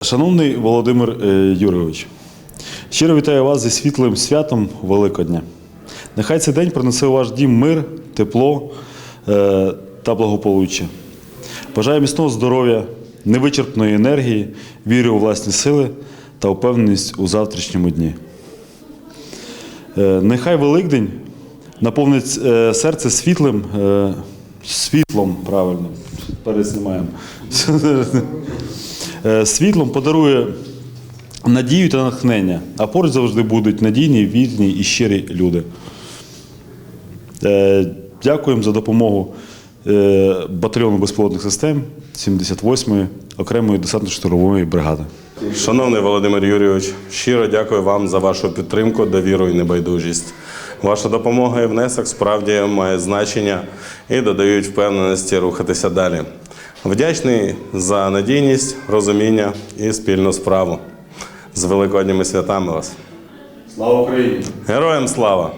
Шановний Володимир Юрійович, щиро вітаю вас зі світлим святом Великодня. Нехай цей день принесе у ваш дім мир, тепло та благополуччя. Бажаю міцного здоров'я, невичерпної енергії, вірю у власні сили та впевненість у завтрашньому дні. Нехай Великдень наповнить серце світлом, правильно, перезнімаємо. Світлом подарує надію та натхнення, а поруч завжди будуть надійні, вірні і щирі люди. Дякуємо за допомогу батальйону безпілотних систем 78-ї окремої десантно-штурмової бригади. Шановний Володимир Юрійович, щиро дякую вам за вашу підтримку, довіру і небайдужість. Ваша допомога і внесок справді має значення і додають впевненості рухатися далі. Вдячний за надійність, розуміння і спільну справу. З Великодніми святами вас! Слава Україні! Героям слава!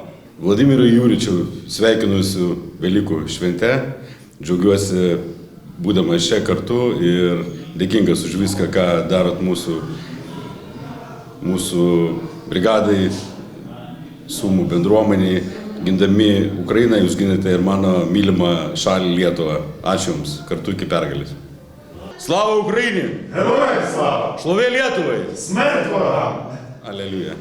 Vladimiru Jūričiu sveikinu su Velykų švente. Džiaugiuosi būdamas čia kartu ir dėkingas už viską, ką darot mūsų brigadai, Sumų bendruomeniai. Gindami Ukrainą, jūs ginate ir mano mylimą šalį Lietuvą. Ačiū Jums. Kartu iki pergalės. Слава Україні! Героям слава! Слави Лєтові! Смерть ворогам! Алелюя.